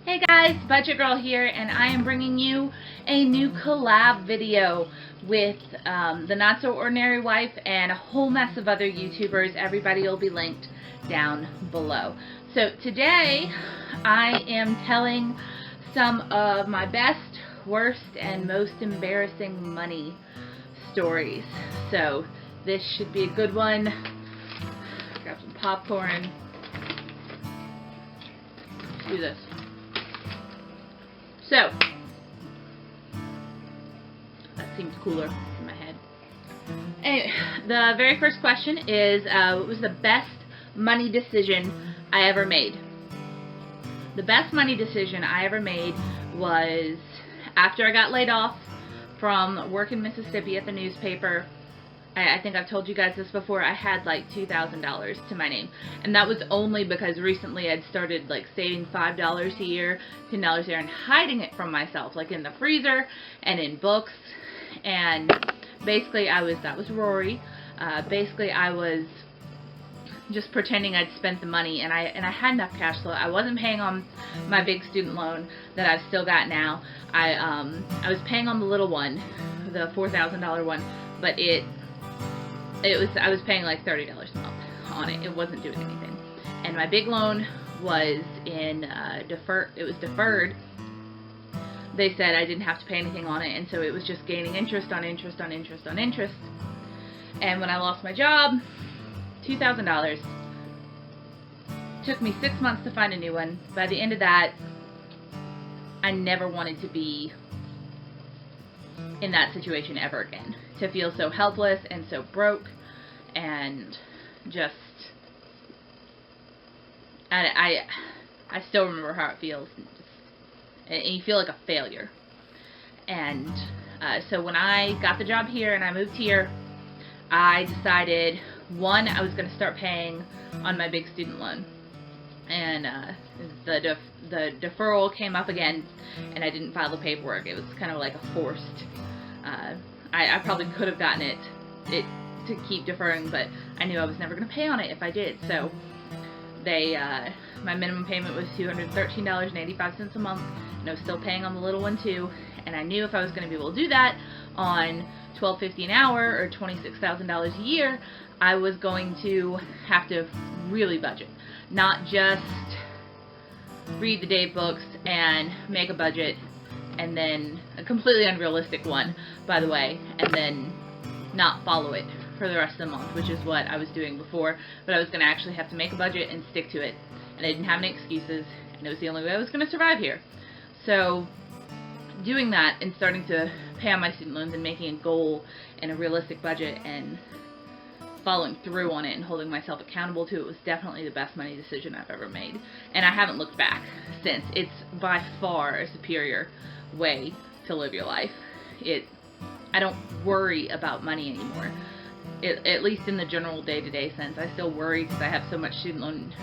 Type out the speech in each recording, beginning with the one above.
Hey guys, Budget Girl here, and I am bringing you a new collab video with the Not So Ordinary Wife and a whole mess of other YouTubers. Everybody will be linked down below. So today I am telling some of my best, worst, and most embarrassing money stories. So this should be a good one. Grab some popcorn. Let's do this. So, that seems cooler in my head. Anyway, the very first question is, what was the best money decision I ever made? The best money decision I ever made was after I got laid off from work in Mississippi at the newspaper. I think I've told you guys this before. I had like $2,000 to my name, and that was only because recently I'd started like saving $5 a year, $10 a year, and hiding it from myself, like in the freezer and in books. And basically that was Rory. Basically I was just pretending I'd spent the money, and I had enough cash flow. I wasn't paying on my big student loan that I've still got now. I was paying on the little one, the $4,000 one, but I was paying like $30 a month on it. It wasn't doing anything. And my big loan was in it was deferred. They said I didn't have to pay anything on it, and so it was just gaining interest on interest on interest on interest. And when I lost my job, $2,000. Took me 6 months to find a new one. By the end of that, I never wanted to be in that situation ever again. To feel so helpless and so broke, and just I still remember how it feels, and you feel like a failure. And so when I got the job here and I moved here, I decided, one, I was going to start paying on my big student loan, and the deferral came up again, and I didn't file the paperwork. It was kind of like a forced. I probably could have gotten it to keep deferring, but I knew I was never going to pay on it if I did. So my minimum payment was $213.85 a month, and I was still paying on the little one too. And I knew if I was going to be able to do that on $12.50 an hour or $26,000 a year, I was going to have to really budget, not just read the date books and make a budget, and then a completely unrealistic one, by the way, and then not follow it for the rest of the month, which is what I was doing before. But I was going to actually have to make a budget and stick to it, and I didn't have any excuses, and it was the only way I was going to survive here. So doing that and starting to pay on my student loans and making a goal and a realistic budget and following through on it and holding myself accountable to it was definitely the best money decision I've ever made. And I haven't looked back since. It's by far a superior way to live your life. I don't worry about money anymore, at least in the general day-to-day sense. I still worry because I have so much student loan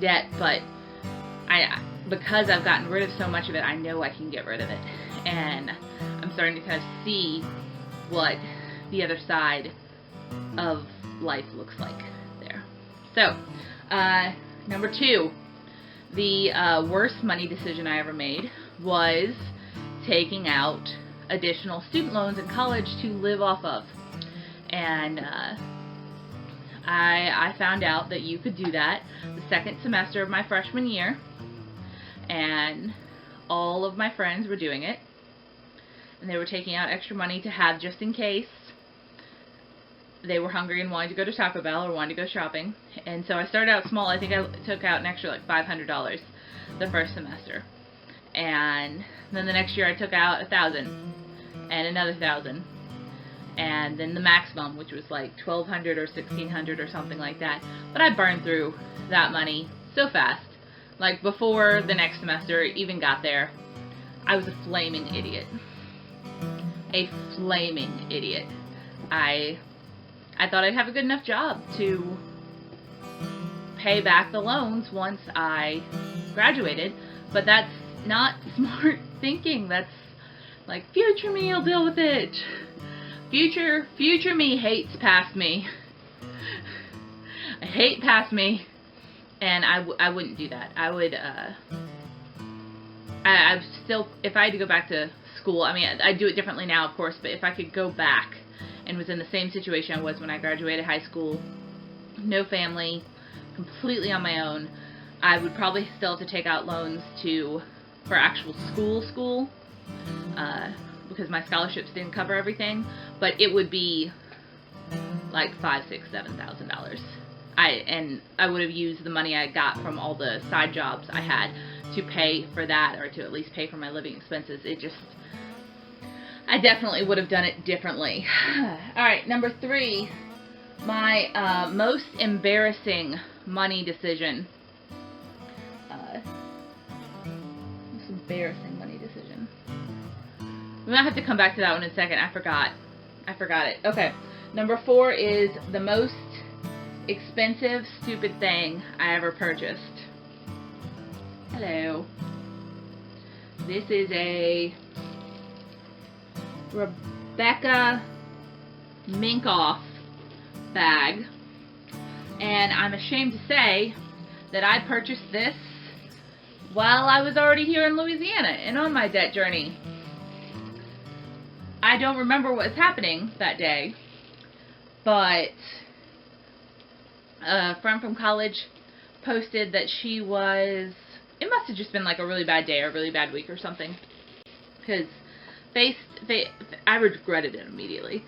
debt, but because I've gotten rid of so much of it, I know I can get rid of it, and I'm starting to kind of see what the other side of life looks like there. So number two, the worst money decision I ever made was taking out additional student loans in college to live off of. And I found out that you could do that the second semester of my freshman year, and all of my friends were doing it, and they were taking out extra money to have just in case they were hungry and wanted to go to Taco Bell or wanted to go shopping. And so I started out small. I think I took out an extra like $500 the first semester, and then the next year I took out $1,000 and another $1,000, and then the maximum, which was like $1,200 or $1,600 or something like that. But I burned through that money so fast. Like before the next semester even got there, I was a flaming idiot. A flaming idiot. I thought I'd have a good enough job to pay back the loans once I graduated, but that's not smart thinking. That's like, future me will deal with it. Future me hates past me. I hate past me, and I wouldn't do that. I would I still, if I had to go back to school, I mean, I do it differently now, of course, but if I could go back and was in the same situation I was when I graduated high school, no family, completely on my own, I would probably still have to take out loans for actual school, because my scholarships didn't cover everything, but it would be like $5,000, $6,000, $7,000. I would have used the money I got from all the side jobs I had to pay for that, or to at least pay for my living expenses. I definitely would have done it differently. Alright, number 3, my most embarrassing money decision. Most embarrassing money decision. We might have to come back to that one in a second. I forgot it. Okay, number 4 is the most expensive, stupid thing I ever purchased. Hello. This is a Rebecca Minkoff bag, and I'm ashamed to say that I purchased this while I was already here in Louisiana and on my debt journey. I don't remember what was happening that day, but a friend from college posted that she was, it must have just been like a really bad day or a really bad week or something, because I regretted it immediately.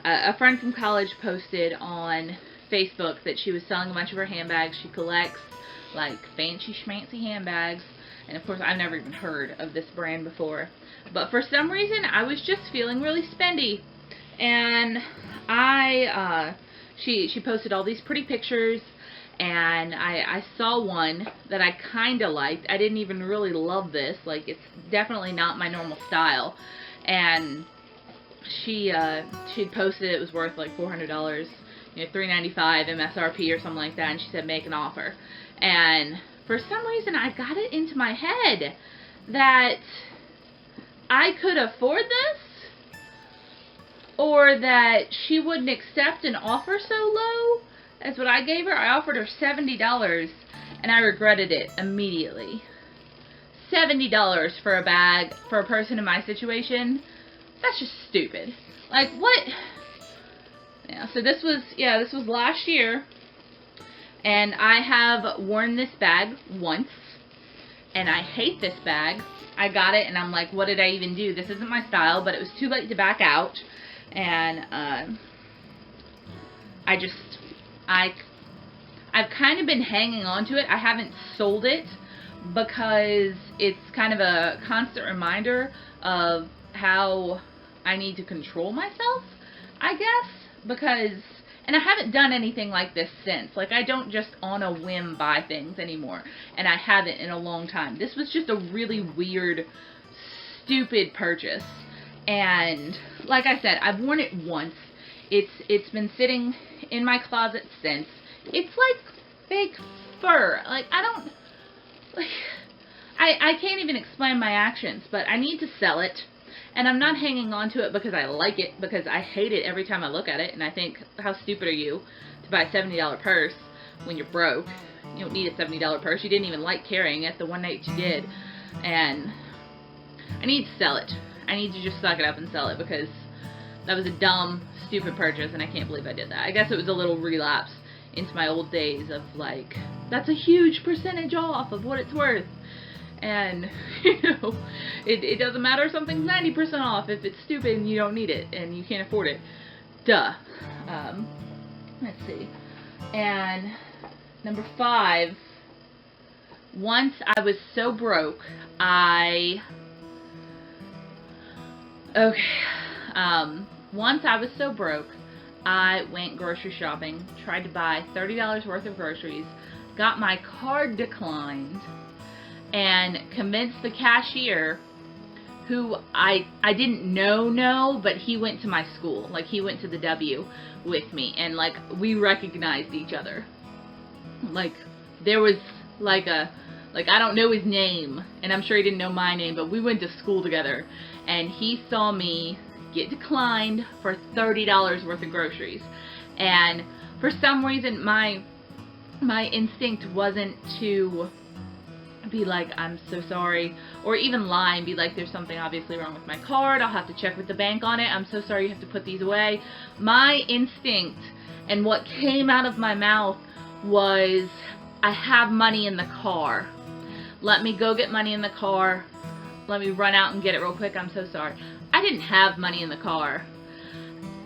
A friend from college posted on Facebook that she was selling a bunch of her handbags. She collects like fancy schmancy handbags, and of course I've never even heard of this brand before, but for some reason I was just feeling really spendy, and she posted all these pretty pictures, and I saw one that I kind of liked. I didn't even really love this, like it's definitely not my normal style, and she posted it was worth like $400, $395 MSRP or something like that, and she said make an offer. And for some reason I got it into my head that I could afford this, or that she wouldn't accept an offer so low as what I gave her. I offered her $70, and I regretted it immediately. $70 for a bag for a person in my situation? That's just stupid. Like, what? Yeah, so this was last year, and I have worn this bag once, and I hate this bag. I got it, and I'm like, what did I even do? This isn't my style, but it was too late to back out, and I've kind of been hanging on to it. I haven't sold it because it's kind of a constant reminder of how I need to control myself, I guess, because, and I haven't done anything like this since. Like, I don't just on a whim buy things anymore, and I haven't in a long time. This was just a really weird, stupid purchase, and like I said, I've worn it once. It's been sitting in my closet since. It's like fake fur. Like, I can't even explain my actions, but I need to sell it, and I'm not hanging on to it because I like it, because I hate it every time I look at it, and I think, how stupid are you to buy a $70 purse when you're broke? You don't need a $70 purse. You didn't even like carrying it the one night you did, and I need to sell it. I need to just suck it up and sell it, because that was a dumb, stupid purchase, and I can't believe I did that. I guess it was a little relapse into my old days of, like, that's a huge percentage off of what it's worth. And, it doesn't matter if something's 90% off if it's stupid and you don't need it and you can't afford it. Duh. Let's see. And number 5, once I was so broke, once I was so broke, I went grocery shopping, tried to buy $30 worth of groceries, got my card declined, and convinced the cashier, who I didn't know, but he went to my school. Like, he went to the W with me, and, like, we recognized each other. Like, there was, like, I don't know his name, and I'm sure he didn't know my name, but we went to school together, and he saw me get declined for $30 worth of groceries, and for some reason my instinct wasn't to be like, I'm so sorry, or even lie and be like, there's something obviously wrong with my card, I'll have to check with the bank on it, I'm so sorry, you have to put these away. My instinct and what came out of my mouth was, I have money in the car. Let me go get money in the car. Let me run out and get it real quick. I'm so sorry. I didn't have money in the car.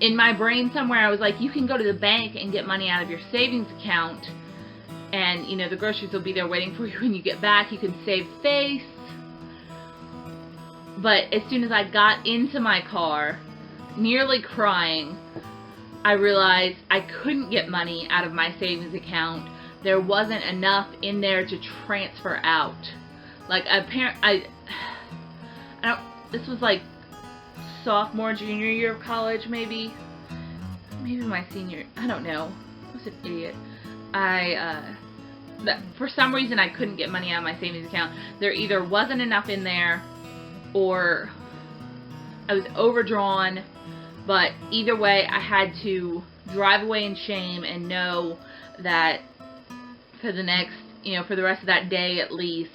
In my brain somewhere, I was like, you can go to the bank and get money out of your savings account, and, you know, the groceries will be there waiting for you when you get back. You can save face. But as soon as I got into my car, nearly crying, I realized I couldn't get money out of my savings account. There wasn't enough in there to transfer out. Like, this was like sophomore, junior year of college, maybe my senior, I don't know. I was an idiot. For some reason I couldn't get money out of my savings account. There either wasn't enough in there, or I was overdrawn, but either way I had to drive away in shame and know that for the next, you know, for the rest of that day at least,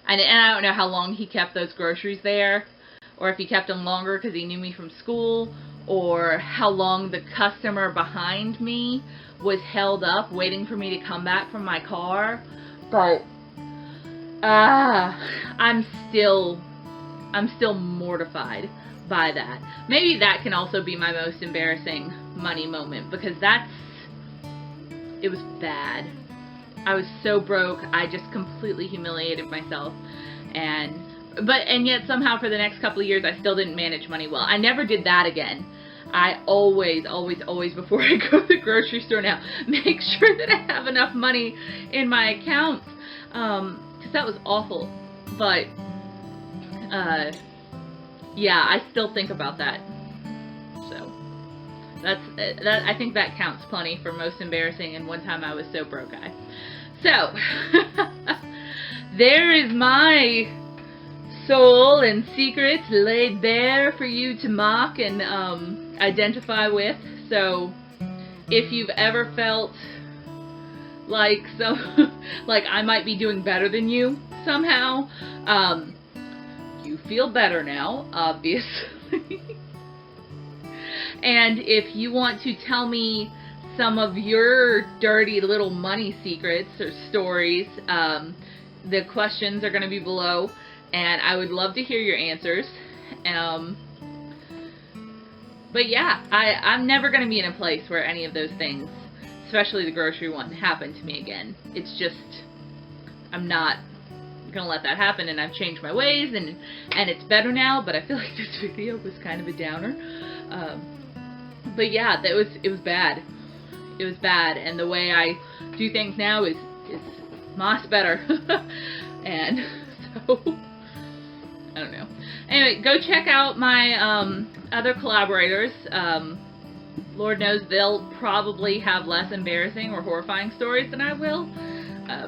and I don't know how long he kept those groceries there, or if he kept them longer because he knew me from school, or how long the customer behind me was held up waiting for me to come back from my car. But I'm still mortified by that. Maybe that can also be my most embarrassing money moment, because it was bad. I was so broke, I just completely humiliated myself, and yet somehow for the next couple of years I still didn't manage money well. I never did that again. I always before I go to the grocery store now, make sure that I have enough money in my account, because that was awful. But yeah, I still think about that. So I think that counts plenty for most embarrassing and one time I was so broke. So there is my soul and secrets laid bare for you to mock and identify with. So if you've ever felt like like I might be doing better than you somehow, you feel better now, obviously. And if you want to tell me some of your dirty little money secrets or stories, the questions are going to be below, and I would love to hear your answers. But yeah, I'm never going to be in a place where any of those things, especially the grocery one, happen to me again. It's just, I'm not going to let that happen, and I've changed my ways, and it's better now. But I feel like this video was kind of a downer. But yeah, it was bad. It was bad, and the way I do things now is much better. And so, I don't know. Anyway, go check out my other collaborators. Lord knows they'll probably have less embarrassing or horrifying stories than I will,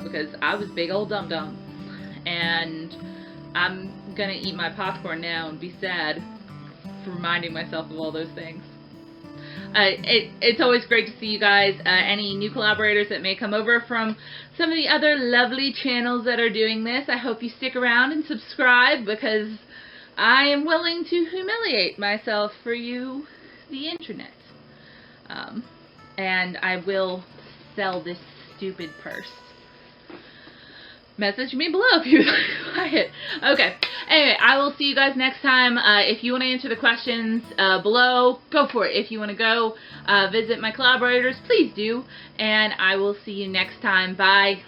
because I was big old dum-dum. And I'm gonna eat my popcorn now and be sad for reminding myself of all those things. It's always great to see you guys. Any new collaborators that may come over from some of the other lovely channels that are doing this, I hope you stick around and subscribe, because I am willing to humiliate myself for you, the internet. And I will sell this stupid purse. Message me below if you like it. Okay. Anyway, I will see you guys next time. If you want to answer the questions below, go for it. If you want to go visit my collaborators, please do. And I will see you next time. Bye.